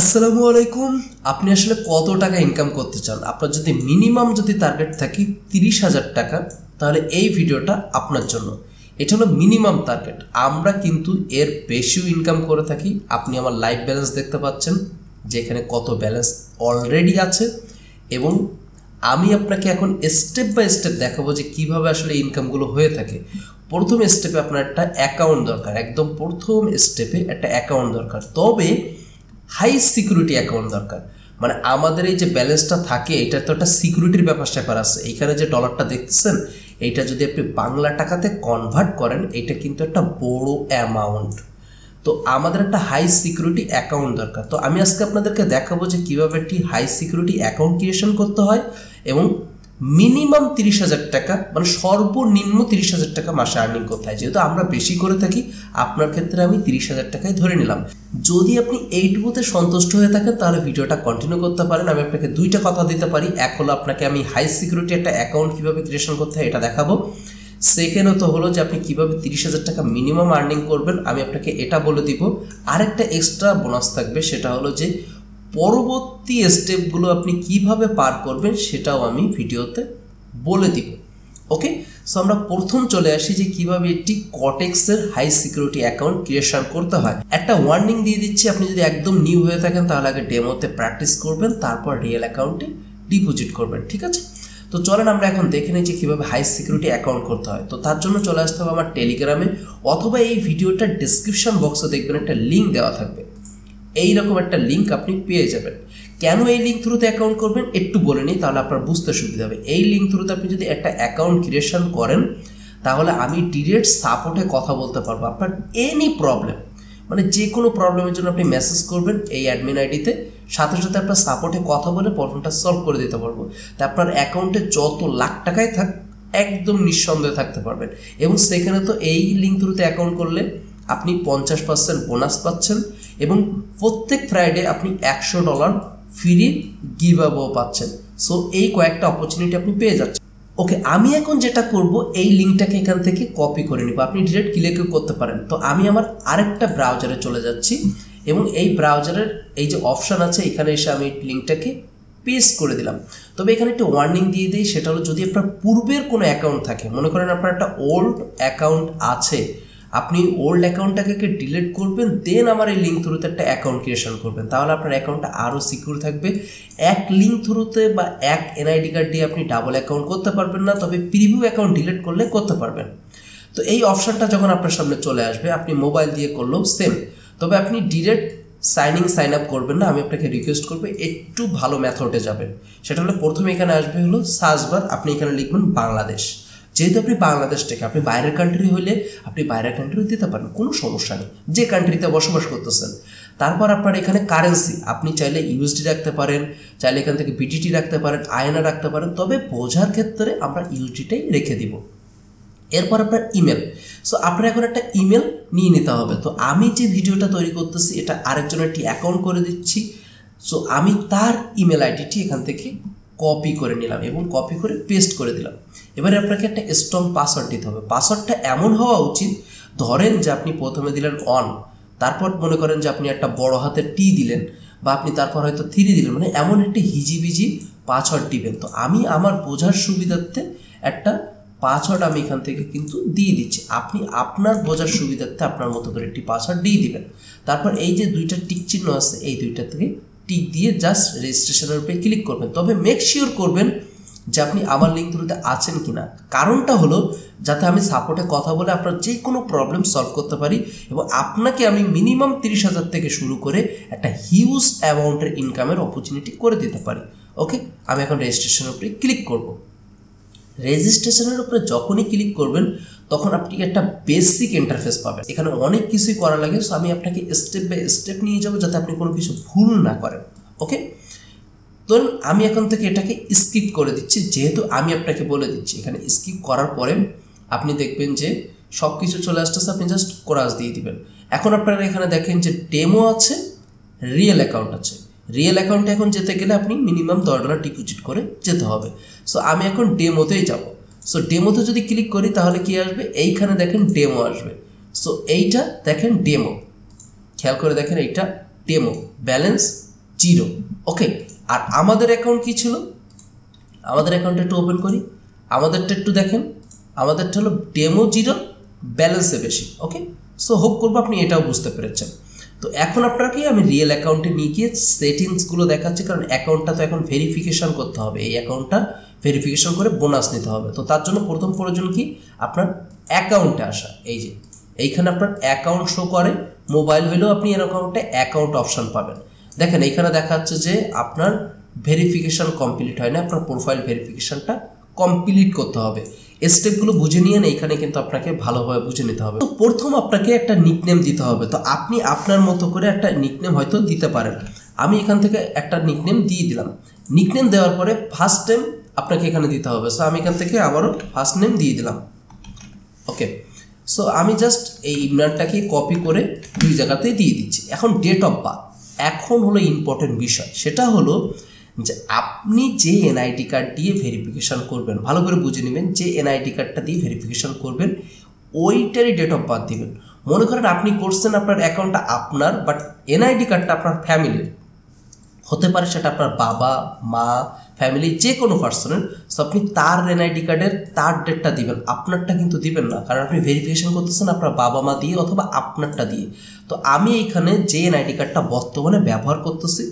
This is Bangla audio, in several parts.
আসসালামু আলাইকুম। আপনি আসলে কত টাকা ইনকাম করতে চান? আপনার যদি মিনিমাম টার্গেট থাকে 30,000 টাকা, তাহলে এই ভিডিওটা আপনার জন্য। এটা হলো মিনিমাম টার্গেট। আমরা কিন্তু এর বেশিও ইনকাম করে থাকি। আপনি আমার লাইভ ব্যালেন্স দেখতে পাচ্ছেন, যেখানে কত ব্যালেন্স অলরেডি আছে, এবং আমি আপনাকে এখন স্টেপ বাই স্টেপ দেখাবো যে কীভাবে আসলে ইনকামগুলো হয়ে থাকে। প্রথম স্টেপে আপনার একটা অ্যাকাউন্ট দরকার, একদম প্রথম স্টেপে একটা অ্যাকাউন্ট দরকার, তবে হাই সিকিউরিটি অ্যাকাউন্ট দরকার। মানে আমাদের এই যে ব্যালেন্সটা থাকে, এটা তো একটা সিকিউরিটির ব্যাপার স্যাপার আছে। এইখানে যে ডলারটা দেখতেছেন, এইটা যদি আপনি বাংলা টাকাতে কনভার্ট করেন, এটা কিন্তু একটা বড় অ্যামাউন্ট। তো আমাদের একটা হাই সিকিউরিটি অ্যাকাউন্ট দরকার। তো আমি আজকে আপনাদেরকে দেখাবো যে কীভাবে একটি হাই সিকিউরিটি অ্যাকাউন্ট ক্রিয়েশন করতে হয়, এবং মিনিমাম 30,000 টাকা, মানে সর্বনিম্ন 30,000 টাকা মাসে আর্নিং করতে হয়। যেহেতু আমরা বেশি করে থাকি, আপনার ক্ষেত্রে আমি 30,000 টাকায় ধরে নিলাম। যদি আপনি এইটুকুতে সন্তুষ্ট হয়ে থাকেন, তাহলে ভিডিওটা কন্টিনিউ করতে পারেন। আমি আপনাকে দুইটা কথা দিতে পারি। এক হলো, আপনাকে আমি হাই সিকিউরিটি একটা অ্যাকাউন্ট কীভাবে ক্রিয়েশন করতে হয় এটা দেখাবো। সেকেন্ড হলো যে আপনি কীভাবে 30,000 টাকা মিনিমাম আর্নিং করবেন, আমি আপনাকে এটা বলে দিব। আরেকটা এক্সট্রা বোনাস থাকবে, সেটা হলো যে পরবর্তী স্টেপগুলো আপনি কিভাবে পার করবেন সেটাও আমি ভিডিওতে বলে দিব। ওকে, সো আমরা প্রথম চলে আসি যে কিভাবে একটি কটেক্সের হাই সিকিউরিটি অ্যাকাউন্ট ক্রিয়েশন করতে হয়। একটা ওয়ার্নিং দিয়ে দিচ্ছি, আপনি যদি একদম নিউ হয়ে থাকেন তাহলে আগে ডেমোতে প্র্যাকটিস করবেন, তারপর রিয়েল অ্যাকাউন্টে ডিপোজিট করবেন, ঠিক আছে? তো চলেন আমরা এখন দেখে নিই যে কীভাবে হাই সিকিউরিটি অ্যাকাউন্ট করতে হয়। তো তার জন্য চলে আসতে হবে আমার টেলিগ্রামে, অথবা এই ভিডিওটার ডিসক্রিপশন বক্সে দেখবেন একটা লিঙ্ক দেওয়া থাকবে। এইরকম একটা লিঙ্ক আপনি পেয়ে যাবেন। কেন এই লিঙ্ক থ্রুতে অ্যাকাউন্ট করবেন একটু বলে নিই, তাহলে আপনার বুঝতে সুবিধা হবে। এই লিঙ্ক থ্রুতে আপনি যদি একটা অ্যাকাউন্ট ক্রিয়েশন করেন, তাহলে আমি ডিরেক্ট সাপোর্টে কথা বলতে পারবো। আপনার এনি প্রবলেম, মানে যে কোনো প্রবলেমের জন্য আপনি মেসেজ করবেন এই অ্যাডমিন আইডিতে, সাথে সাথে আপনার সাপোর্টে কথা বলে প্রবলেমটা সলভ করে দিতে পারবো। তা আপনার অ্যাকাউন্টে যত লাখ টাকায় থাক, একদম নিঃসন্দেহে থাকতে পারবেন। এবং সেখানে তো এই লিঙ্ক থ্রুতে অ্যাকাউন্ট করলে আপনি 50% বোনাস পাচ্ছেন, এবং প্রত্যেক ফ্রাইডে আপনি $100 ফ্রি গিভ অ্যাওয়ে পাচ্ছেন। সো এই কয়েকটা অপরচুনিটি আপনি পেয়ে যাচ্ছেন। ওকে, আমি এখন যেটা করব, এই লিঙ্কটাকে এখান থেকে কপি করে নিব। আপনি ডিরেক্ট ক্লিকও করতে পারেন। তো আমি আমার আরেকটা ব্রাউজারে চলে যাচ্ছি, এবং এই ব্রাউজারের এই যে অপশান আছে, এখানে এসে আমি লিঙ্কটাকে পেস্ট করে দিলাম। তবে এখানে একটা ওয়ার্নিং দিয়ে দিই, সেটা হলো যদি আপনার পূর্বের কোনো অ্যাকাউন্ট থাকে, মনে করেন আপনার একটা ওল্ড অ্যাকাউন্ট আছে, আপনি ওল্ড অ্যাকাউন্টটাকে ডিলিট করবেন, দেন আমার এই লিঙ্ক থ্রুতে একটা অ্যাকাউন্ট ক্রিয়েশন করবেন, তাহলে আপনার অ্যাকাউন্টটা আরও সিকিউর থাকবে। এক লিঙ্ক থ্রুতে বা এক এনআইডি কার্ড দিয়ে আপনি ডাবল অ্যাকাউন্ট করতে পারবেন না, তবে প্রিভিউ অ্যাকাউন্ট ডিলিট করলে করতে পারবেন। তো এই অপশানটা যখন আপনার সামনে চলে আসবে, আপনি মোবাইল দিয়ে করলেও সেম, তবে আপনি ডিরেক্ট সাইন আপ করবেন না। আমি আপনাকে রিকোয়েস্ট করবো একটু ভালো মেথডে যাবেন। সেটা হলো, প্রথমে এখানে আসবে হলো সার্চ বার, আপনি এখানে লিখবেন বাংলাদেশ। যেহেতু আপনি বাংলাদেশ থেকে, আপনি বাইরের কান্ট্রি হইলে আপনি বাইরের কান্ট্রিও দিতে পারেন, কোনো সমস্যা নেই, যে কান্ট্রিতে বসবাস করতেছেন। তারপর আপনার এখানে কারেন্সি, আপনি চাইলে ইউএসডি রাখতে পারেন, চাইলে এখান থেকে বিটিটি রাখতে পারেন, আইএনআর রাখতে পারেন, তবে বোঝার ক্ষেত্রে আমরা ইউএসডিটাই রেখে দিব। এরপর আপনার ইমেল। সো আপনার এখন একটা ইমেল নিয়ে নিতে হবে। তো আমি যে ভিডিওটা তৈরি করতেছি, এটা আরেকজনের একটি অ্যাকাউন্ট করে দিচ্ছি। সো আমি তার ইমেল আইডিটি এখান থেকে কপি করে নিলাম এবং কপি করে পেস্ট করে দিলাম। এবারে আপনাকে একটা স্ট্রং পাসওয়ার্ড দিতে হবে। পাসওয়ার্ডটা এমন হওয়া উচিত, ধরেন যে আপনি প্রথমে দিলেন 1, তারপর মনে করেন যে আপনি একটা বড় হাতের টি দিলেন, বা আপনি তারপর হয়তো 3 দিলেন, মানে এমন একটি হিজিবিজি পাসওয়ার্ড দিবেন। তো আমি আমার বোঝার সুবিধার্থে একটা পাসওয়ার্ড আমি এখান থেকে কিন্তু দিয়ে দিচ্ছি, আপনি আপনার বোঝার সুবিধার্থে আপনার মতো করে একটি পাসওয়ার্ড দিয়ে দিবেন। তারপর এই যে দুইটা টিক চিহ্ন আছে, এই দুইটা থেকে টিক দিয়ে জাস্ট রেজিস্ট্রেশনের উপরে ক্লিক করবেন। তবে মেক শিওর করবেন যে আপনি আমার লিঙ্ক থ্রুতে আছেন কিনা। কারণটা হলো, যাতে আমি সাপোর্টে কথা বলে আপনার যে কোনো প্রবলেম সলভ করতে পারি, এবং আপনাকে আমি মিনিমাম 30,000 থেকে শুরু করে একটা হিউজ অ্যামাউন্টের ইনকামের অপরচুনিটি করে দিতে পারি। ওকে, আমি এখন রেজিস্ট্রেশনের উপরে ক্লিক করব। রেজিস্ট্রেশনের উপরে যখনই ক্লিক করবেন, তখন আপনি একটা বেসিক ইন্টারফেস পাবেন। এখানে অনেক কিছুই করা লাগে, সো আমি আপনাকে স্টেপ বাই স্টেপ নিয়ে যাবো, যাতে আপনি কোনো কিছু ভুল না করেন। ওকে, ধরুন আমি এখন থেকে এটাকে স্কিপ করে দিচ্ছি, যেহেতু আমি আপনাকে বলে দিচ্ছি। এখানে স্কিপ করার পরে আপনি দেখবেন যে সব কিছু চলে আসতেছে, আপনি জাস্ট ক্রস দিয়ে দিবেন। এখন আপনারা এখানে দেখেন যে ডেমো আছে, রিয়েল অ্যাকাউন্ট আছে। রিয়েল অ্যাকাউন্টে এখন যেতে গেলে আপনি মিনিমাম $10 ডিপোজিট করে যেতে হবে। সো আমি এখন ডেমোতেই যাব। সো ডেমোতে যদি ক্লিক করি, তাহলে কি আসবে, এইখানে দেখেন ডেমো আসবে। সো এইটা দেখেন ডেমো, খেয়াল করে দেখেন, এইটা ডেমো, ব্যালেন্স 0। ওকে, আর আমাদের অ্যাকাউন্ট কি ছিল? আমাদের অ্যাকাউন্টটা একটু ওপেন করি, আমাদেরটা একটু দেখেন, আমাদেরটা হলো ডেমো 0, ব্যালেন্সে বেশি। ওকে, সো হোপ করবো আপনি এটাও বুঝতে পেরেছেন। তো এখন আপনাকে আমি রিয়েল অ্যাকাউন্টে নিয়ে গিয়ে সেটিংসগুলো দেখাচ্ছি, কারণ অ্যাকাউন্টটা তো এখন ভেরিফিকেশন করতে হবে, এই অ্যাকাউন্টটা ভেরিফিকেশন করে বোনাস নিতে হবে। তো তার জন্য প্রথম প্রয়োজন কি? আপনার অ্যাকাউন্টে আসা। এই যে এইখানে আপনার অ্যাকাউন্ট শো করে, মোবাইল হলেও আপনি এর অ্যাকাউন্টে অ্যাকাউন্ট অপশান পাবেন। দেখেন এইখানে দেখা যাচ্ছে যে আপনার ভেরিফিকেশন কমপ্লিট হয় না, আপনার প্রোফাইল ভেরিফিকেশনটা কমপ্লিট করতে হবে। স্টেপগুলো বুঝে নিয়ে এইখানে কিন্তু আপনাকে ভালোভাবে বুঝে নিতে হবে। তো প্রথম আপনাকে একটা নিকনেম দিতে হবে। তো আপনি আপনার মতো করে একটা নিকনেম হয়তো দিতে পারেন। আমি এখান থেকে একটা নিকনেম দিয়ে দিলাম। নিকনেম দেওয়ার পরে ফার্স্ট নেম আপনাকে এখানে দিতে হবে। সো আমি এখান থেকে আবারও ফার্স্ট নেম দিয়ে দিলাম। ওকে, সো আমি জাস্ট এই ইমরানটাকে কপি করে দুই জায়গাতেই দিয়ে দিচ্ছি। এখন ডেট অফ বার্থ, এখন হলো ইম্পর্টেন্ট বিষয়, সেটা হলো যে আপনি যে এনআইডি কার্ড দিয়ে ভেরিফিকেশান করবেন, ভালো করে বুঝে নেবেন, যে এনআইডি কার্ডটা দিয়ে ভেরিফিকেশান করবেন ওইটারই ডেট অফ বার্থ দিবেন। মনে করেন আপনি করছেন আপনার অ্যাকাউন্টটা আপনার, বাট এনআইডি কার্ডটা আপনার ফ্যামিলির হতে পারে, সেটা আপনার বাবা মা ফ্যামিলির যে কোনো পার্সনের। সো আপনি তার এনআইডি কার্ডের তার ডেটটা দিবেন, আপনারটা কিন্তু দিবেন না, কারণ আপনি ভেরিফিকেশন করতেছেন আপনার বাবা মা দিয়ে অথবা আপনারটা দিয়ে। তো আমি এইখানে যে এনআইডি কার্ডটা বর্তমানে ব্যবহার করতেছি,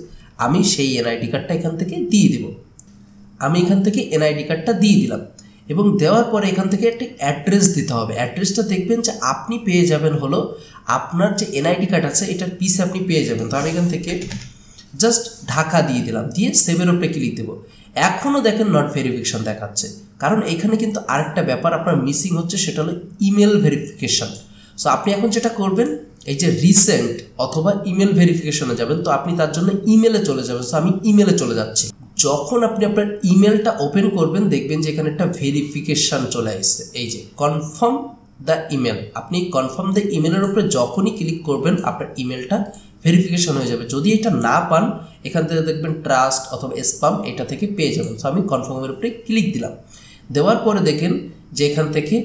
আমি সেই এনআইডি কার্ডটা এখান থেকে দিয়ে দেব। আমি এখান থেকে এনআইডি কার্ডটা দিয়ে দিলাম এবং দেওয়ার পরে এখান থেকে একটি অ্যাড্রেস দিতে হবে। অ্যাড্রেসটা দেখবেন যে আপনি পেয়ে যাবেন হলো আপনার যে এনআইডি কার্ড আছে এটার পিছে আপনি পেয়ে যাবেন। তো আমি এখান থেকে জাস্ট ঢাকা দিয়ে দিলাম, দিয়ে সেভের উপরে ক্লিক দেবো। এখনও দেখেন নট ভেরিফিকেশন দেখাচ্ছে, কারণ এখানে কিন্তু আরেকটা ব্যাপার আপনার মিসিং হচ্ছে, সেটা হলো ইমেল ভেরিফিকেশন। সো আপনি এখন যেটা করবেন, এই যে রিসেন্ট অথবা ইমেল ভেরিফিকেশনে যাবেন, তো আপনি তার জন্য ইমেলে চলে যাবেন। সো আমি ইমেলে চলে যাচ্ছি। যখন আপনি আপনার ইমেলটা ওপেন করবেন, দেখবেন যে এখানে একটা ভেরিফিকেশান চলে আসছে, এই যে কনফার্ম দ্য ইমেল। আপনি কনফার্ম দ্য ইমেলের উপরে যখনই ক্লিক করবেন আপনার ইমেলটা ভেরিফিকেশন হয়ে যাবে। যদি এটা না পান, এখান থেকে দেখবেন ট্রাস্ট অথবা স্প্যাম, এটা থেকে পেয়ে যাবেন। তো আমি কনফার্মের উপরে ক্লিক দিলাম। দেওয়ার পরে দেখেন যে এখান থেকে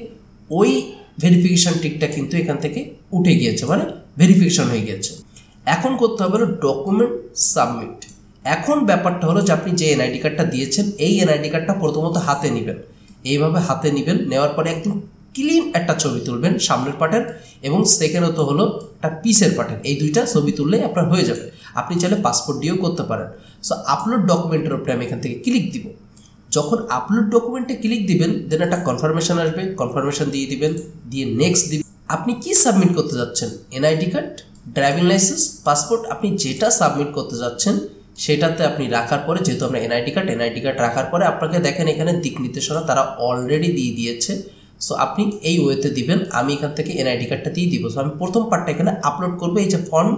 ওই ভেরিফিকেশান টিকটা কিন্তু এখান থেকে উঠে গিয়েছে, মানে ভেরিফিকেশন হয়ে গিয়েছে। এখন করতে হবে হলো ডকুমেন্ট সাবমিট। এখন ব্যাপারটা হলো যে আপনি যে এনআইডি কার্ডটা দিয়েছেন, এই এনআইডি কার্ডটা প্রথমত হাতে নেবেন, এইভাবে হাতে নেবেন। নেওয়ার পরে একদম ক্লিন একটা ছবি তুলবেন সামনের পার্টের, এবং সেকেন্ডত হলো একটা পিসের পার্টের। এই দুইটা ছবি তুললেই আপনার হয়ে যাবে। আপনি চাইলে পাসপোর্ট দিয়েও করতে পারেন। সো আপলোড ডকুমেন্টের উপরে আমি এখান থেকে ক্লিক দিব। যখন আপলোড ডকুমেন্টে ক্লিক দিবেন, দেন একটা কনফার্মেশন আসবে, কনফার্মেশন দিয়ে দিবেন, দিয়ে নেক্সট দিবেন। আপনি কি সাবমিট করতে যাচ্ছেন? NID card, driving licence, passport, আপনি যেটা সাবমিট করতে যাচ্ছেন সেটাতে আপনি রাখার পরে, যেহেতু আমরা এনআইডি কার্ড রাখার পরে আপনাকে দেখেন এখানে দিক নির্দেশনা তারা অলরেডি দিয়ে দিয়েছে। সো আপনি এই ওয়েতে দিবেন। আমি এখান থেকে এনআইডি কার্ডটা দিয়ে দিব। সো আমি প্রথম পার্টটা এখানে আপলোড করবো। এই যে ফর্ম,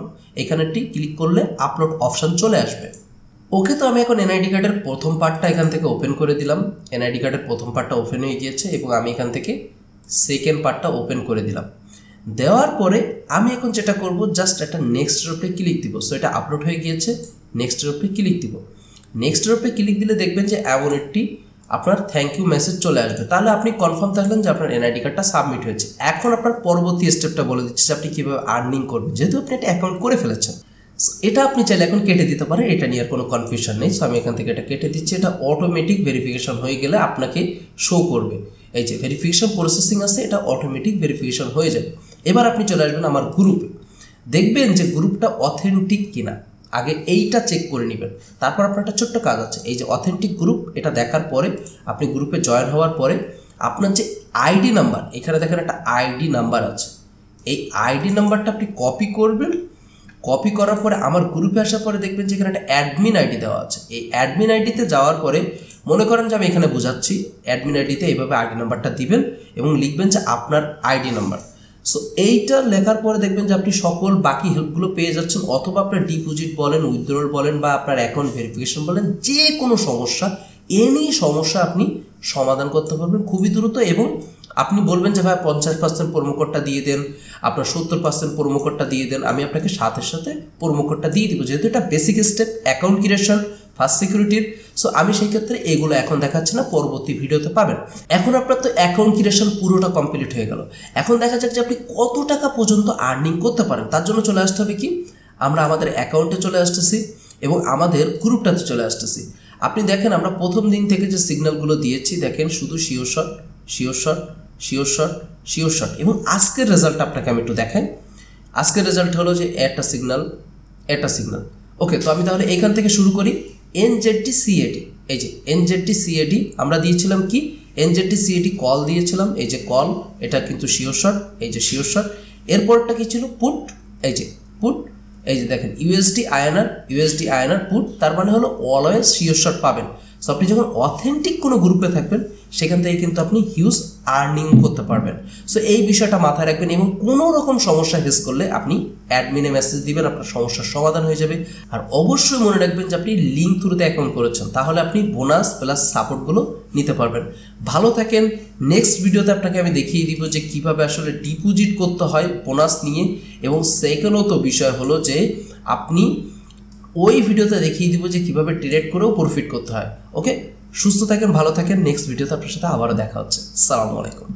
এখানেটি ক্লিক করলে আপলোড অপশান চলে আসবে। ওকে, তো আমি এখন এনআইডি কার্ডের প্রথম পার্টটা এখান থেকে ওপেন করে দিলাম। এনআইডি কার্ডের প্রথম পার্টটা ওপেন হয়ে গিয়েছে এবং আমি এখান থেকে সেকেন্ড পার্টটা ওপেন করে দিলাম। দেওয়ার পরে আমি এখন যেটা করব, জাস্ট একটা নেক্সটের উপরে ক্লিক দিব। সো এটা আপলোড হয়ে গিয়েছে, নেক্সটের উপরে ক্লিক দিব। নেক্সটের উপরে ক্লিক দিলে দেখবেন যে এমন একটি আপনার থ্যাংক ইউ মেসেজ চলে আসবে। তাহলে আপনি কনফার্ম থাকলেন যে আপনার এনআইডি কার্ডটা সাবমিট হয়েছে। এখন আপনার পরবর্তী স্টেপটা বলে দিচ্ছি যে আপনি কীভাবে আর্নিং করবেন, যেহেতু আপনি একটা অ্যাকাউন্ট করে ফেলেছেন। এটা আপনি চাইলে এখন কেটে দিতে পারেন, এটা নিয়ে আর কোনো কনফিউশন নেই। সো আমি এখান থেকে এটা কেটে দিচ্ছি। এটা অটোমেটিক ভেরিফিকেশন হয়ে গেলে আপনাকে শো করবে, এই যে ভেরিফিকেশন প্রসেসিং আছে, এটা অটোমেটিক ভেরিফিকেশন হয়ে যাবে। এবার আপনি চলে আসবেন আমার গ্রুপে, দেখবেন যে গ্রুপটা অথেন্টিক কিনা, আগে এইটা চেক করে নেবেন। তারপর আপনার একটা ছোট্ট কাজ আছে, এই যে অথেন্টিক গ্রুপ, এটা দেখার পরে আপনি গ্রুপে জয়েন হওয়ার পরে আপনার যে আইডি নাম্বার, এখানে দেখেন একটা আইডি নাম্বার আছে, এই আইডি নাম্বারটা আপনি কপি করবেন। কপি করার পরে আমার গ্রুপে আসার পরে দেখবেন যে এখানে একটা অ্যাডমিন আইডি দেওয়া আছে। এই অ্যাডমিন আইডিতে যাওয়ার পরে মনে করেন যে আমি এখানে বোঝাচ্ছি, অ্যাডমিন আইডিতে এইভাবে আইডি নাম্বারটা দিবেন এবং লিখবেন যে আপনার আইডি নাম্বার। সো এইটা লেখার পরে দেখবেন যে আপনি সকল বাকি হেল্পগুলো পেয়ে যাচ্ছেন, অথবা আপনার ডিপোজিট বলেন, উইথড্রল বলেন, বা আপনার অ্যাকাউন্ট ভেরিফিকেশন বলেন, যে কোনো সমস্যা, এনি সমস্যা আপনি সমাধান করতে পারবেন খুবই দ্রুত। এবং আপনি বলবেন যে ভাই 50% প্রোমো কোডটা দিয়ে দেন, আপনার 70% প্রোমো কোডটা দিয়ে দেন, আমি আপনাকে সাথে সাথে প্রোমো কোডটা দিয়ে দিব, যেহেতু এটা basic step account creation, first সিকিউরিটির। সো আমি সেই ক্ষেত্রে এগুলো এখন দেখাচ্ছি না, পরবর্তী ভিডিওতে পাবেন। এখন আপনার তো অ্যাকাউন্ট ক্রিয়েশন পুরোটা কমপ্লিট হয়ে গেল। এখন দেখা যাক যে আপনি কত টাকা পর্যন্ত আর্নিং করতে পারেন। তার জন্য চলে আসতে হবে কি, আমরা আমাদের অ্যাকাউন্টে চলে আসতেছি এবং আমাদের গ্রুপটাতে চলে আসতেছি। আপনি দেখেন আমরা প্রথম দিন থেকে যে সিগন্যালগুলো দিয়েছি, দেখেন শুধু sure shot, sure shot, sure shot, sure shot. এবং আজকের রেজাল্ট আপনাকে আমি একটু দেখাই। আজকের রেজাল্ট হলো যে একটা সিগন্যাল, একটা সিগন্যাল। ওকে, তো আমি তাহলে এইখান থেকে শুরু করি। এনজেডটি সিএডি, এই যে এনজেডটি সিএডি আমরা দিয়েছিলাম কি, এনজেডটি সিএডি কল দিয়েছিলাম, এই যে কল, এটা কিন্তু শিওর শট, এই যে শিওর শট। এরপরটা কি ছিল, পুট, এই যে পুট, এই যে দেখেন USD INR, USD INR put, তার মানে হলো অলওয়েজ শিওর শট পাবেন। সো আপনি যখন অথেন্টিক কোনো গ্রুপে থাকবেন সেখান থেকে কিন্তু আপনি হিউজ আর্নিং করতে পারবেন। সো এই বিষয়টা মাথায় রাখবেন এবং কোনো রকম সমস্যা ফেস করলে আপনি অ্যাডমিনে মেসেজ দিবেন, আপনার সমস্যার সমাধান হয়ে যাবে। আর অবশ্যই মনে রাখবেন যে আপনি লিঙ্ক থ্রুতে অ্যাকাউন্ট করেছেন, তাহলে আপনি বোনাস প্লাস সাপোর্টগুলো নিতে পারবেন। ভালো থাকেন। নেক্সট ভিডিওতে আপনাকে আমি দেখিয়ে দিব যে কীভাবে আসলে ডিপোজিট করতে হয় বোনাস নিয়ে, এবং সেকেন্ডত বিষয় হলো যে আপনি ওই ভিডিওতে দেখিয়ে দিব যে কীভাবে ট্রেড করেও প্রফিট করতে হয়। ওকে, সুস্থ থাকেন, ভালো থাকেন। নেক্সট ভিডিওতে আপনার সাথে আবারও দেখা হচ্ছে। আসসালামু আলাইকুম।